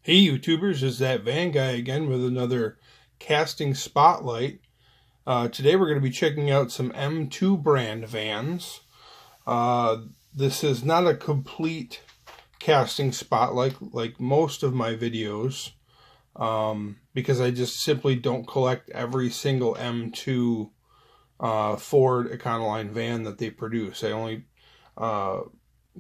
Hey YouTubers, is that van guy again with another casting spotlight. Today we're going to be checking out some M2 brand vans. This is not a complete casting spotlight like most of my videos, because I just simply don't collect every single M2 Ford Econoline van that they produce. I only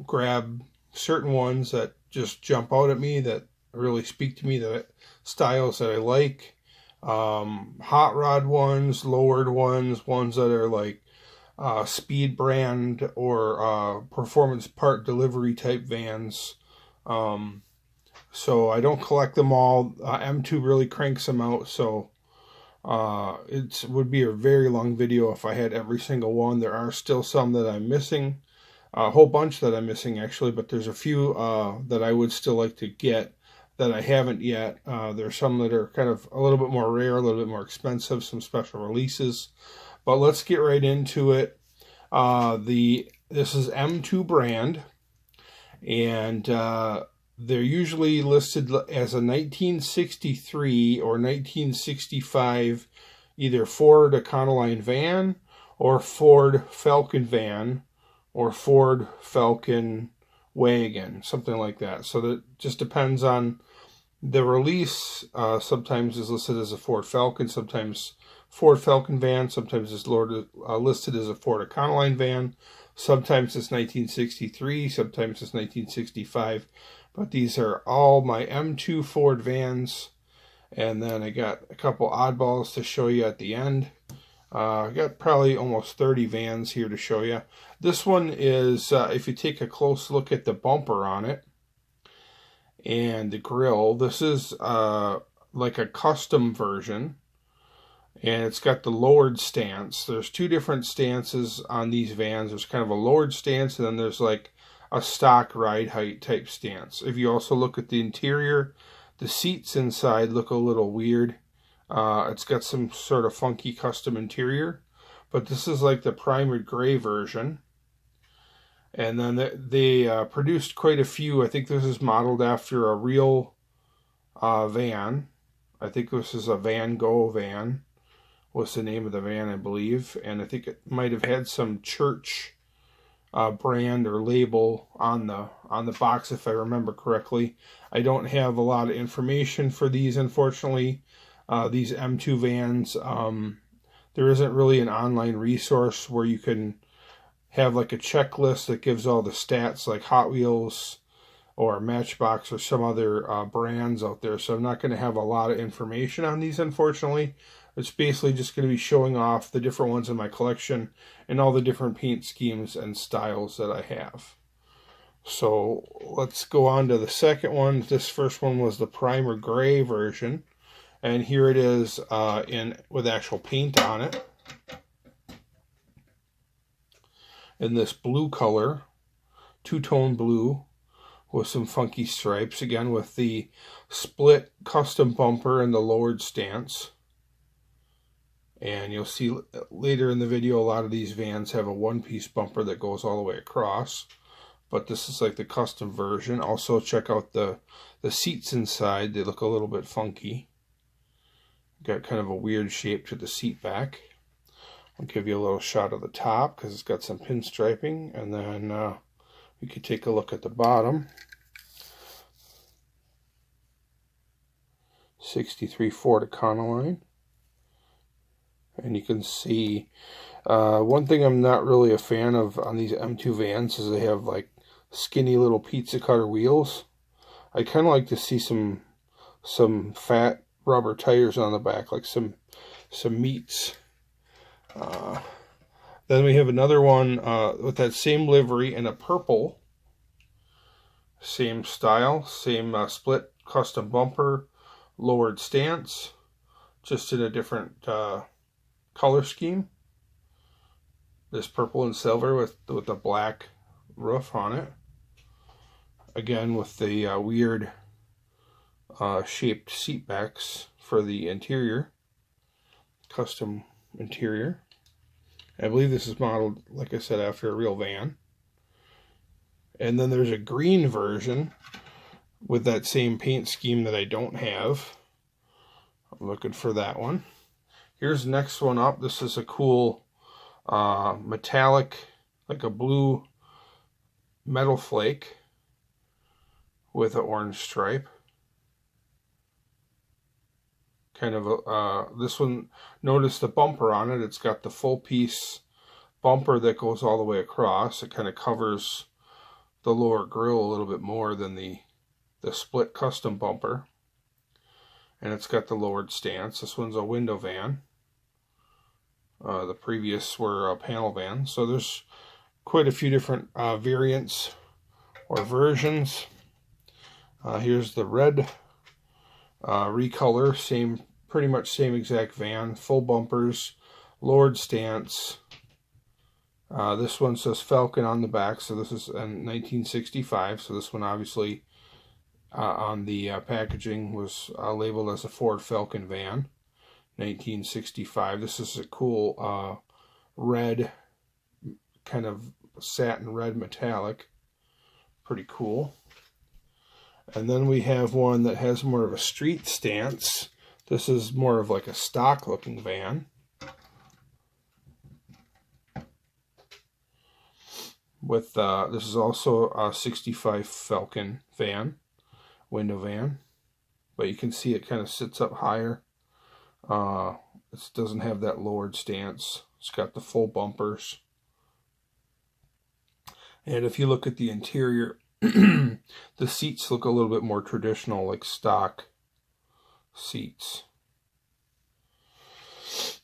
grab certain ones that just jump out at me, that really speak to me, that styles that I like. Hot rod ones, lowered ones, ones that are like speed brand or performance part delivery type vans. So I don't collect them all. M2 really cranks them out, so it would be a very long video if I had every single one. There are still some that I'm missing, a whole bunch that I'm missing actually, but there's a few that I would still like to get that I haven't yet. There's some that are kind of a little bit more rare, a little bit more expensive, some special releases. But let's get right into it. This is M2 brand, and they're usually listed as a 1963 or 1965 either Ford Econoline van or Ford Falcon van or Ford Falcon wagon, something like that. So that just depends on the release. Sometimes is listed as a Ford Falcon, sometimes Ford Falcon van, sometimes it's listed as a Ford Econoline van, sometimes it's 1963, sometimes it's 1965. But these are all my M2 Ford vans, and then I got a couple oddballs to show you at the end. I got probably almost 30 vans here to show you. This one is, if you take a close look at the bumper on it and the grill, this is like a custom version, and it's got the lowered stance. There's two different stances on these vans. There's kind of a lowered stance, and then there's like a stock ride height type stance. If you also look at the interior, the seats inside look a little weird. It's got some sort of funky custom interior, but this is like the primer gray version. And then they produced quite a few. I think this is modeled after a real van. I think this is a Van Gogh van, was the name of the van, I believe. And I think it might have had some church brand or label on the box, if I remember correctly. I don't have a lot of information for these, unfortunately. These M2 vans, there isn't really an online resource where you can have like a checklist that gives all the stats like Hot Wheels or Matchbox or some other brands out there. So I'm not going to have a lot of information on these, unfortunately. It's basically just going to be showing off the different ones in my collection and all the different paint schemes and styles that I have. So let's go on to the second one. This first one was the primer gray version. And here it is with actual paint on it, in this blue color, two-tone blue with some funky stripes, again with the split custom bumper and the lowered stance. And you'll see later in the video a lot of these vans have a one-piece bumper that goes all the way across, but this is like the custom version. Also check out the seats inside. They look a little bit funky. Got kind of a weird shape to the seat back. I'll give you a little shot of the top because it's got some pinstriping, and then we could take a look at the bottom. 63 Ford Econoline. And you can see, one thing I'm not really a fan of on these M2 vans is they have like skinny little pizza cutter wheels. I kind of like to see some fat rubber tires on the back, like some meats. Then we have another one with that same livery in a purple, same style, same split custom bumper, lowered stance, just in a different color scheme. This purple and silver with the black roof on it, again with the weird shaped seat backs for the interior, custom interior. I believe this is modeled, like I said, after a real van. And then there's a green version with that same paint scheme that I don't have. I'm looking for that one. Here's the next one up. This is a cool metallic, like a blue metal flake with an orange stripe. Kind of this one, notice the bumper on it. It's got the full piece bumper that goes all the way across. It kind of covers the lower grille a little bit more than the split custom bumper. And it's got the lowered stance. This one's a window van. The previous were panel vans. So there's quite a few different variants or versions. Here's the red recolor, pretty much same exact van, full bumpers, lowered stance. This one says Falcon on the back, so this is in 1965. So this one obviously on the packaging was labeled as a Ford Falcon van, 1965. This is a cool red, kind of satin red metallic. Pretty cool. And then we have one that has more of a street stance. This is more of like a stock looking van. With this is also a 65 Falcon van, window van. But you can see it kind of sits up higher. It doesn't have that lowered stance. It's got the full bumpers. And if you look at the interior, the seats look a little bit more traditional, like stock seats.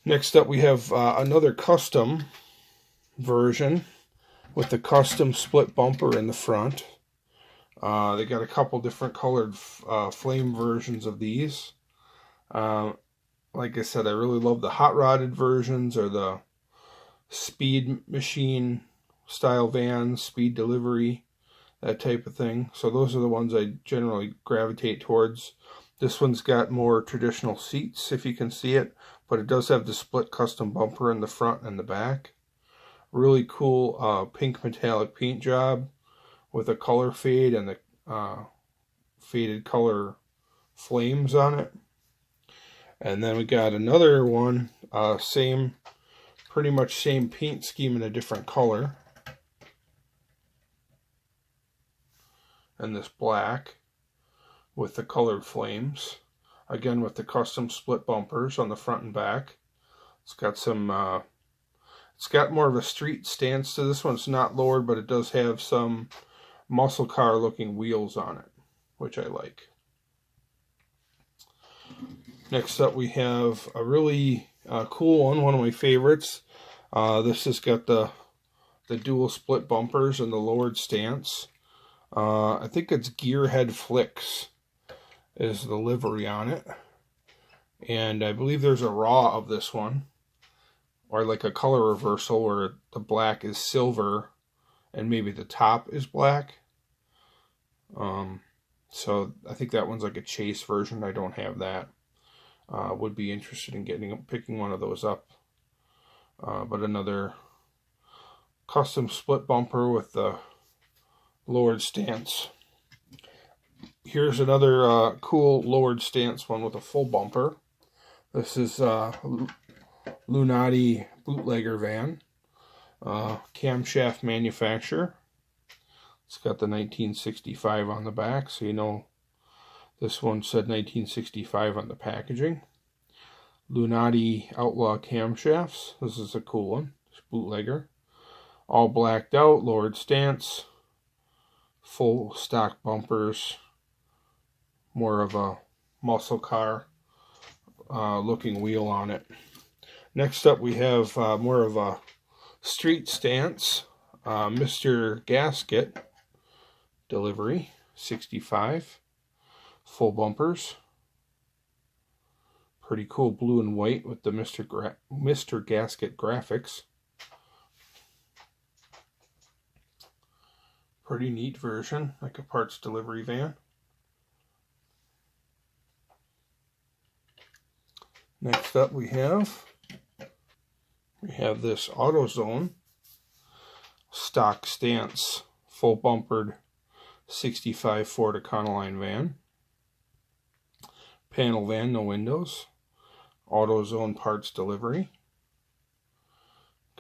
Next up, we have another custom version with the custom split bumper in the front. They got a couple different colored flame versions of these. Like I said, I really love the hot rodded versions or the speed machine style vans, speed delivery, that type of thing. So those are the ones I generally gravitate towards. This one's got more traditional seats, if you can see it, but it does have the split custom bumper in the front and the back. Really cool pink metallic paint job with a color fade and the faded color flames on it. And then we got another one, pretty much same paint scheme in a different color. And this black with the colored flames, again with the custom split bumpers on the front and back. It's got some it's got more of a street stance to this one. It's not lowered, but it does have some muscle car looking wheels on it, which I like. Next up, we have a really cool one of my favorites. This has got the dual split bumpers and the lowered stance. I think it's Gearhead Flicks is the livery on it. And I believe there's a raw of this one, or like a color reversal where the black is silver and maybe the top is black. So I think that one's like a chase version. I don't have that. Would be interested in picking one of those up. But another custom split bumper with the lowered stance. Here's another cool lowered stance one with a full bumper. This is Lunati bootlegger van, camshaft manufacturer. It's got the 1965 on the back, so you know this one said 1965 on the packaging. Lunati Outlaw camshafts. This is a cool one. It's bootlegger. All blacked out, lowered stance, full stock bumpers, more of a muscle car looking wheel on it. Next up, we have more of a street stance, Mr. Gasket delivery, 65, full bumpers. Pretty cool blue and white with the Mr. Gasket graphics. Pretty neat version, like a parts delivery van. Next up we have this AutoZone stock stance, full bumpered '65 Ford Econoline van. Panel van, no windows. AutoZone parts delivery.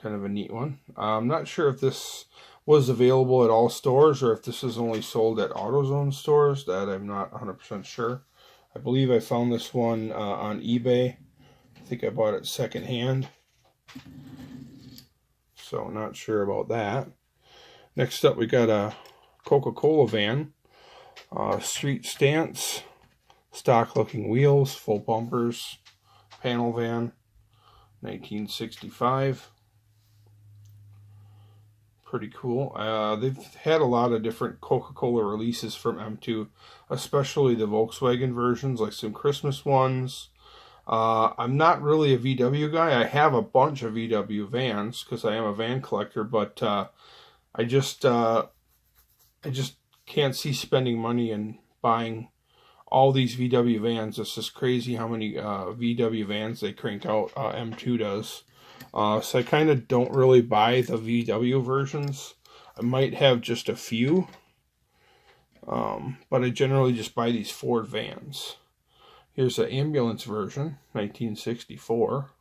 Kind of a neat one. I'm not sure if this was available at all stores or if this is only sold at AutoZone stores. That I'm not 100% sure. I believe I found this one on eBay. I think I bought it secondhand. So not sure about that. Next up we got a Coca-Cola van. Street stance. Stock looking wheels. Full bumpers. Panel van. 1965. Pretty cool. They've had a lot of different Coca-Cola releases from M2, especially the Volkswagen versions, like some Christmas ones. I'm not really a VW guy. I have a bunch of VW vans because I am a van collector, but I just can't see spending money and buying all these VW vans. It's just crazy how many VW vans they crank out. M2 does. So I kind of don't really buy the VW versions. I might have just a few, but I generally just buy these Ford vans. Here's the ambulance version, 1964,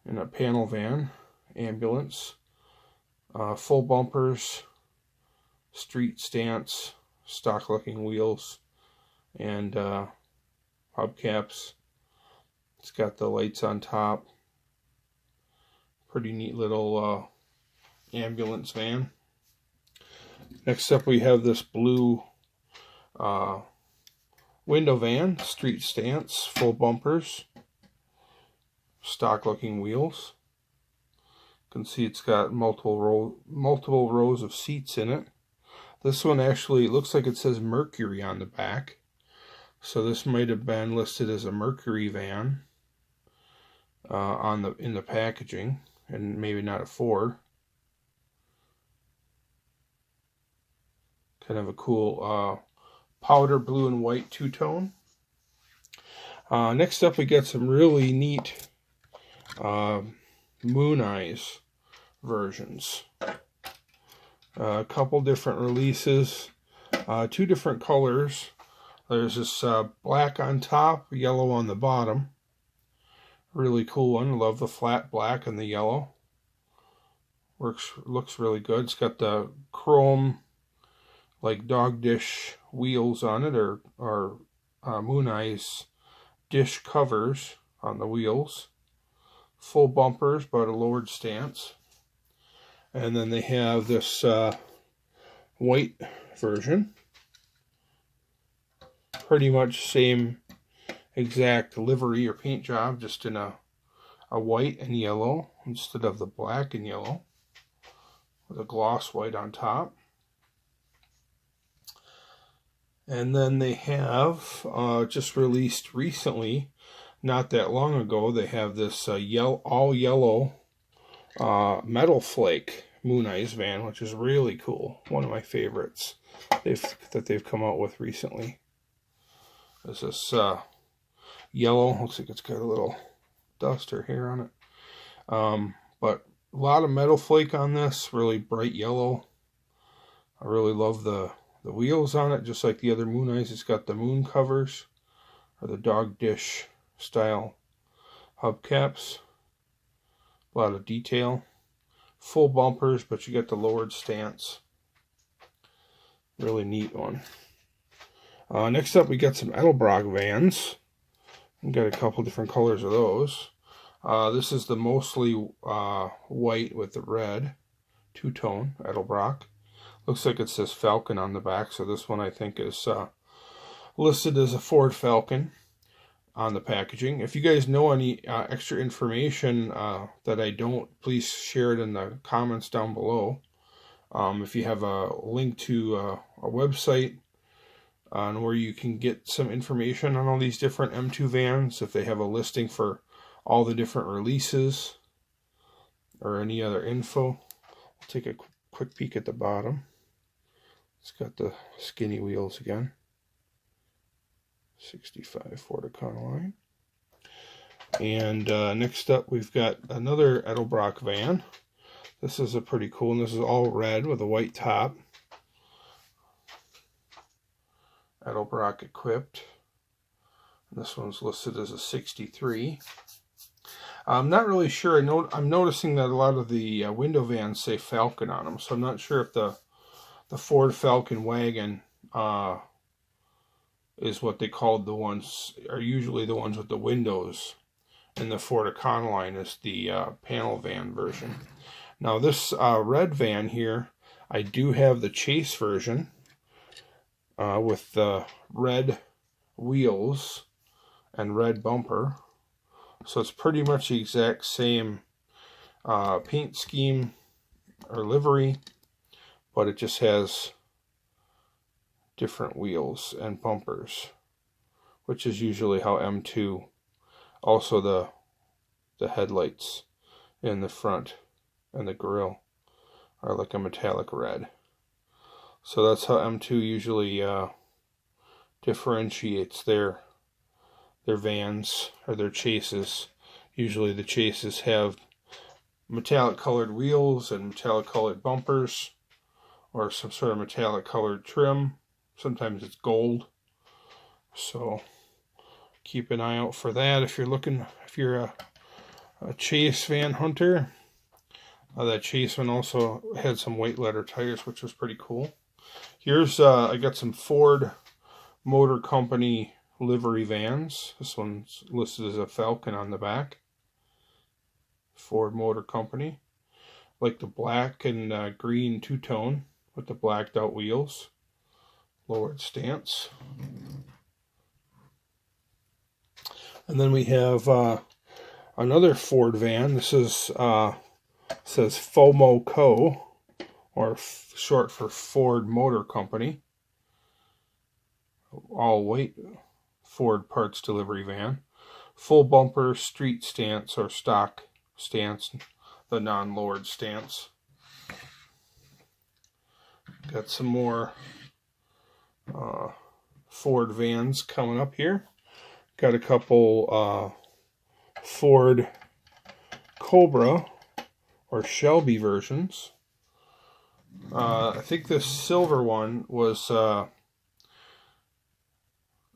in a panel van, ambulance, full bumpers, street stance, stock looking wheels, and hubcaps. It's got the lights on top. Pretty neat little ambulance van. Next up we have this blue window van, street stance, full bumpers, stock looking wheels. You can see it's got multiple rows of seats in it. This one actually looks like it says Mercury on the back. So this might have been listed as a Mercury van in the packaging. And maybe not a Ford. Kind of a cool powder blue and white two-tone. Next up we got some really neat Moon Eyes versions. A couple different releases. Two different colors. There's this black on top, yellow on the bottom. Really cool one. Love the flat black and the yellow. Looks really good. It's got the chrome, like dog dish wheels on it, or Moon Eyes dish covers on the wheels. Full bumpers, but a lowered stance. And then they have this white version. Pretty much same exact livery or paint job, just in a white and yellow instead of the black and yellow, with a gloss white on top. And then they have just released recently, not that long ago, they have this all yellow metal flake Moon Eyes van, which is really cool. One of my favorites that they've come out with recently. There's this yellow, looks like it's got a little dust or hair on it. But a lot of metal flake on this, really bright yellow. I really love the wheels on it, just like the other Moon Eyes. It's got the moon covers, or the dog dish style hubcaps. A lot of detail. Full bumpers, but you get the lowered stance. Really neat one. Next up we got some Edelbrock vans. We've got a couple different colors of those. This is the mostly white with the red, two-tone Edelbrock. Looks like it says Falcon on the back, so this one I think is listed as a Ford Falcon on the packaging. If you guys know any extra information that I don't, please share it in the comments down below. If you have a link to a website on where you can get some information on all these different M2 vans, if they have a listing for all the different releases or any other info. I'll take a quick peek at the bottom. It's got the skinny wheels again. 65 Ford Econoline. And next up we've got another Edelbrock van. This is a pretty cool one. This is all red with a white top. Edelbrock equipped. This one's listed as a 63. I'm not really sure. I'm noticing that a lot of the window vans say Falcon on them, so I'm not sure if the Ford Falcon wagon is what they called the ones, are usually the ones with the windows, and the Ford Econoline is the panel van version. Now this red van here, I do have the Chase version with the red wheels and red bumper. So it's pretty much the exact same paint scheme or livery, but it just has different wheels and bumpers, which is usually how M2, also the headlights in the front and the grille are like a metallic red. So that's how M2 usually differentiates their vans or their Chases. Usually the Chases have metallic colored wheels and metallic colored bumpers, or some sort of metallic colored trim. Sometimes it's gold. So keep an eye out for that if you're a Chase van hunter. That Chase one also had some white letter tires, which was pretty cool. Here's I got some Ford Motor Company livery vans. This one's listed as a Falcon on the back. Ford Motor Company. Like the black and green two-tone with the blacked out wheels. Lowered stance. And then we have another Ford van. This is says FOMO Co, or short for Ford Motor Company. All white Ford parts delivery van. Full bumper, street stance or stock stance, the non-lowered stance. Got some more Ford vans coming up here. Got a couple Ford Cobra or Shelby versions. I think this silver one was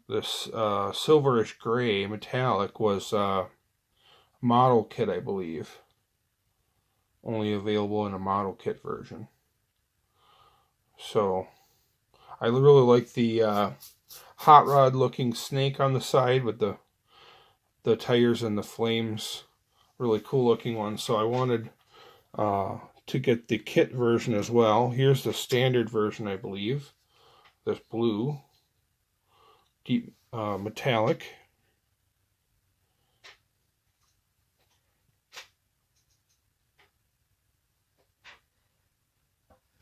this silverish gray metallic was model kit, I believe. Only available in a model kit version. So I really like the hot rod looking snake on the side with the tires and the flames. Really cool looking one. So I wanted to get the kit version as well. Here's the standard version, I believe. This blue, deep metallic.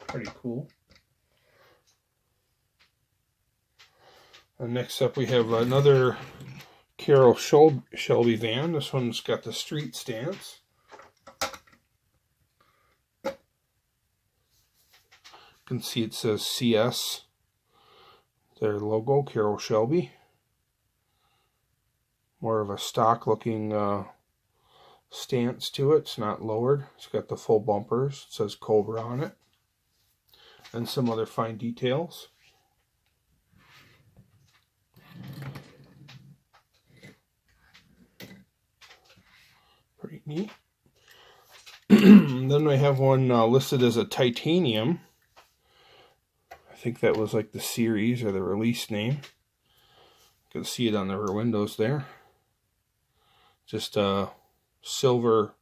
Pretty cool. And next up we have another Carroll Shelby van. This one's got the street stance. You can see it says CS, their logo, Carroll Shelby. More of a stock looking stance to it. It's not lowered. It's got the full bumpers. It says Cobra on it. And some other fine details. Pretty neat. Then we have one listed as a titanium. I think that was like the series or the release name. You can see it on the rear windows there. Just a silver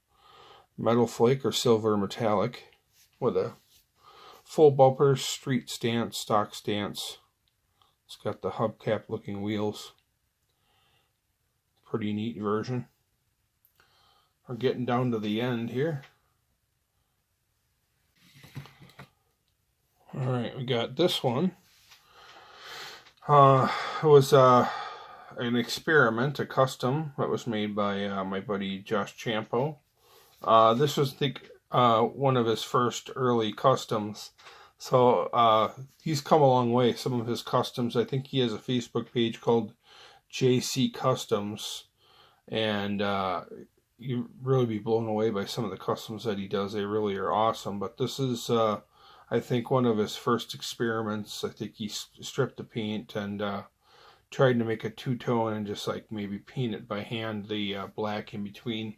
metal flake or silver metallic with a full bumper, street stance, stock stance. It's got the hubcap looking wheels. Pretty neat version. We're getting down to the end here. Alright, we got this one. It was an experiment, a custom that was made by my buddy Josh Champo. This was, I think, one of his first early customs. So he's come a long way. Some of his customs, I think he has a Facebook page called JC Customs, and you really be blown away by some of the customs that he does. They really are awesome. But this is, I I think one of his first experiments, I think he stripped the paint and tried to make a two-tone and just like maybe paint it by hand, the black in between.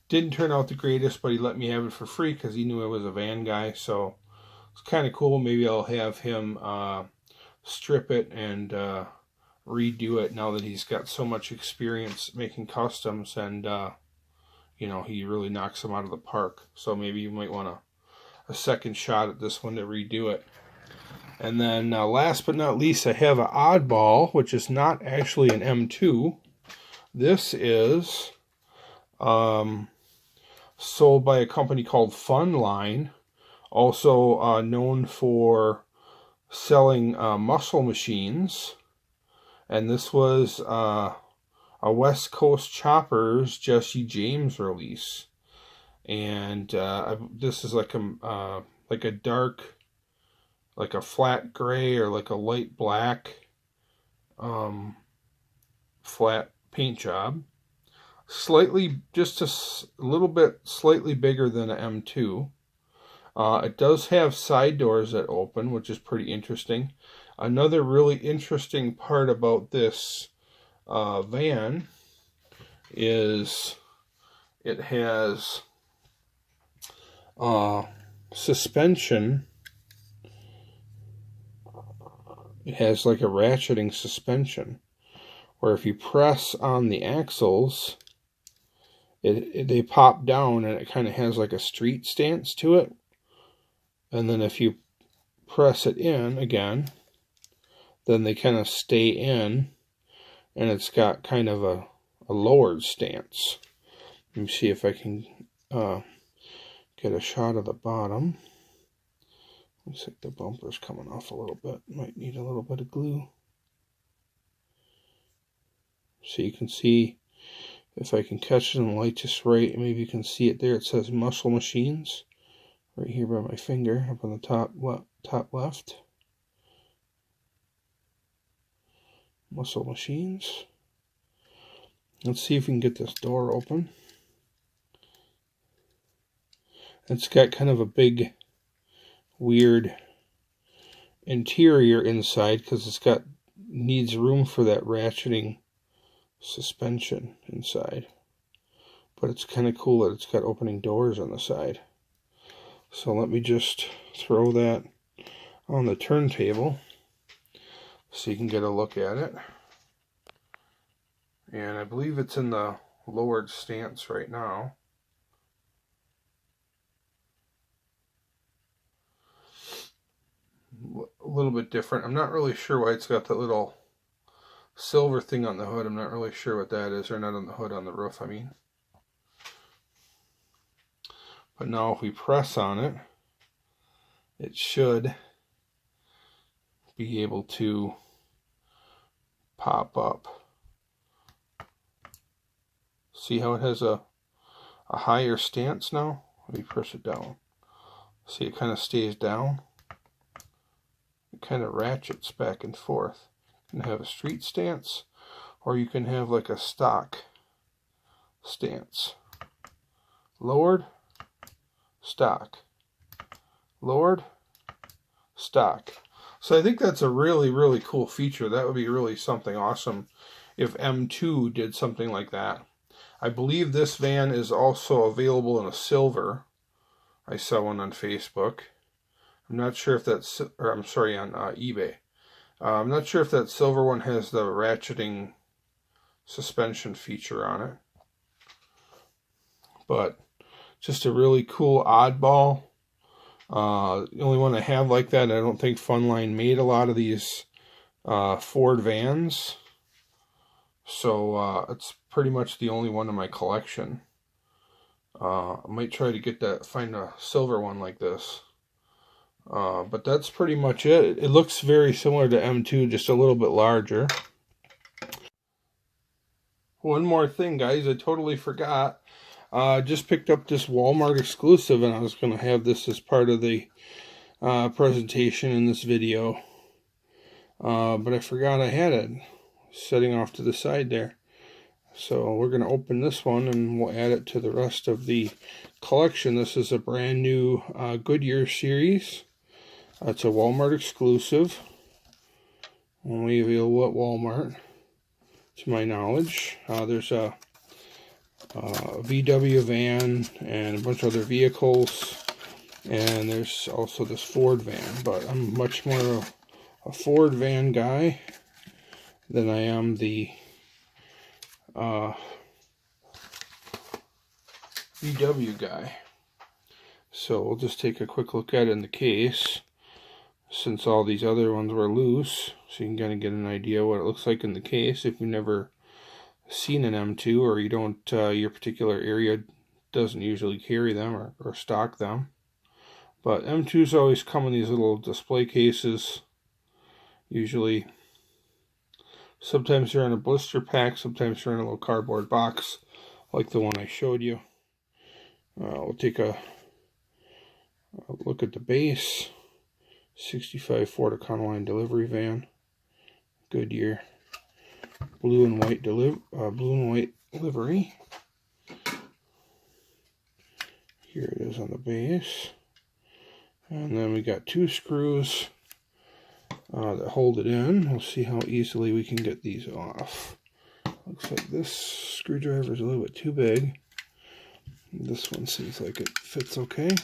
Didn't turn out the greatest, but he let me have it for free because he knew I was a van guy, so it's kind of cool. Maybe I'll have him strip it and redo it now that he's got so much experience making customs, and you know, he really knocks them out of the park. So maybe you might want a second shot at this one to redo it. And then last but not least, I have an oddball, which is not actually an M2. This is sold by a company called Funline, also known for selling muscle machines. And this was a West Coast Choppers Jesse James release. And this is like a dark, like a flat gray or like a light black flat paint job. Slightly, just a little bit slightly bigger than an M2. It does have side doors that open, which is pretty interesting. Another really interesting part about this van is it has suspension. It has like a ratcheting suspension, where if you press on the axles, they pop down, and it kind of has like a street stance to it. And then if you press it in again, then they kind of stay in, and it's got kind of a lowered stance. Let me see if I can get a shot of the bottom. Looks like the bumper's coming off a little bit. Might need a little bit of glue. So you can see, if I can catch it in the light just right, maybe you can see it there. It says Muscle Machines right here by my finger up on the top left. Muscle Machines. Let's see if we can get this door open. It's got kind of a big, weird interior inside because it's needs room for that ratcheting suspension inside, but it's kind of cool that it's got opening doors on the side. So let me just throw that on the turntable so you can get a look at it. And I believe it's in the lowered stance right now. A little bit different. I'm not really sure why it's got that little silver thing on the hood. I'm not really sure what that is, or not on the hood, on the roof, I mean. But now if we press on it, it should be able to pop up. See how it has a higher stance now? Let me press it down. See, it kind of stays down. It kind of ratchets back and forth. You can have a street stance, or you can have like a stock stance. Lowered, stock. Lowered, stock. So I think that's a really, really cool feature. That would be really something awesome if M2 did something like that. I believe this van is also available in a silver. I saw one on Facebook. I'm not sure if that's, or I'm sorry, on eBay. I'm not sure if that silver one has the ratcheting suspension feature on it. But just a really cool oddball. The only one I have like that, I don't think Funline made a lot of these Ford vans. So it's pretty much the only one in my collection. I might try to get that, find a silver one like this. But that's pretty much it. It looks very similar to M2, just a little bit larger. One more thing, guys, I totally forgot. Just picked up this Walmart exclusive, and I was going to have this as part of the presentation in this video. But I forgot I had it setting off to the side there. So we're going to open this one, and we'll add it to the rest of the collection. This is a brand new Goodyear series. It's a Walmart exclusive. Only available at Walmart, to my knowledge. There's a VW van and a bunch of other vehicles, and there's also this Ford van, but I'm much more a Ford van guy than I am the VW guy. So we'll just take a quick look at it in the case, since all these other ones were loose, so you can kind of get an idea what it looks like in the case if you've never seen an M2, or you don't, your particular area doesn't usually carry them or stock them. But M2s always come in these little display cases, usually. Sometimes they're in a blister pack, sometimes they're in a little cardboard box like the one I showed you. We'll take a look at the base. 65 Ford Econoline delivery van, Goodyear, blue and white livery. Here it is on the base, and then we got 2 screws that hold it in. We'll see how easily we can get these off. Looks like this screwdriver is a little bit too big. This one seems like it fits okay.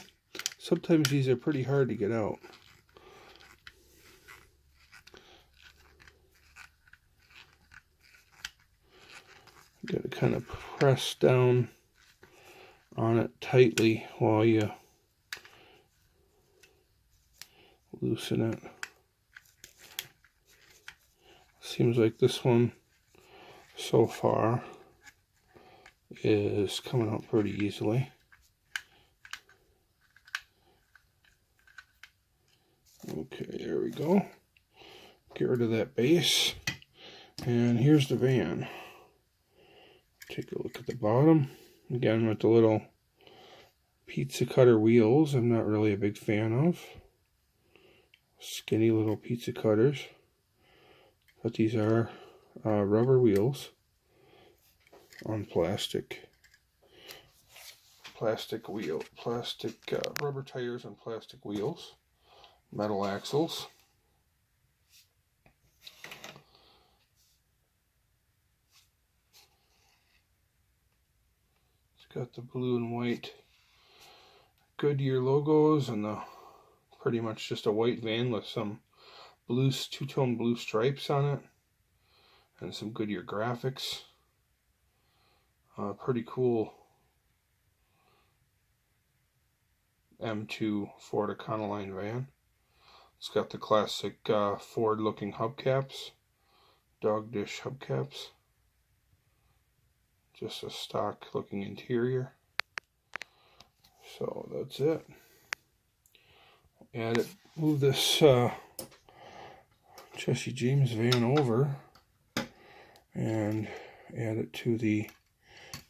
Sometimes these are pretty hard to get out. Got to kind of press down on it tightly while you loosen it. Seems like this one so far is coming out pretty easily. Okay, there we go. Get rid of that base. And here's the van. Take a look at the bottom. Again, with the little pizza cutter wheels, I'm not really a big fan of. Skinny little pizza cutters. But these are rubber wheels on plastic rubber tires on plastic wheels. Metal axles. Got the blue and white Goodyear logos, and the pretty much just a white van with some blue, two-tone blue stripes on it, and some Goodyear graphics. Pretty cool M2 Ford Econoline van. It's got the classic Ford-looking hubcaps, dog dish hubcaps. Just a stock looking interior. So that's it. Move this Jesse James van over and add it to the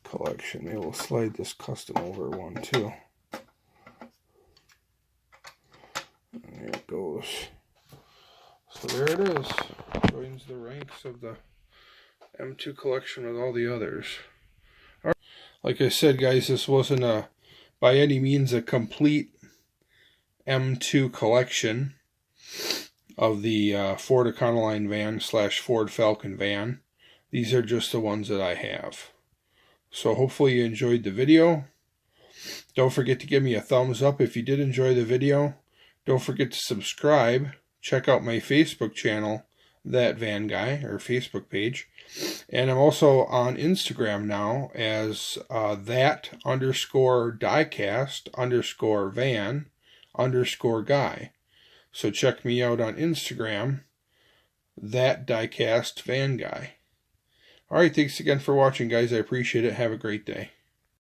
collection. Maybe we'll slide this custom over one too. And there it goes. So there it is. Joins the ranks of the M2 collection with all the others. Like I said, guys, this wasn't by any means a complete M2 collection of the Ford Econoline van / Ford Falcon van. These are just the ones that I have. So hopefully you enjoyed the video. Don't forget to give me a thumbs up if you did enjoy the video. Don't forget to subscribe. Check out my Facebook channel, That Van Guy, or Facebook page. And I'm also on Instagram now as that_diecast_van_guy. So check me out on Instagram, That Diecast Van Guy. Alright, thanks again for watching, guys. I appreciate it. Have a great day.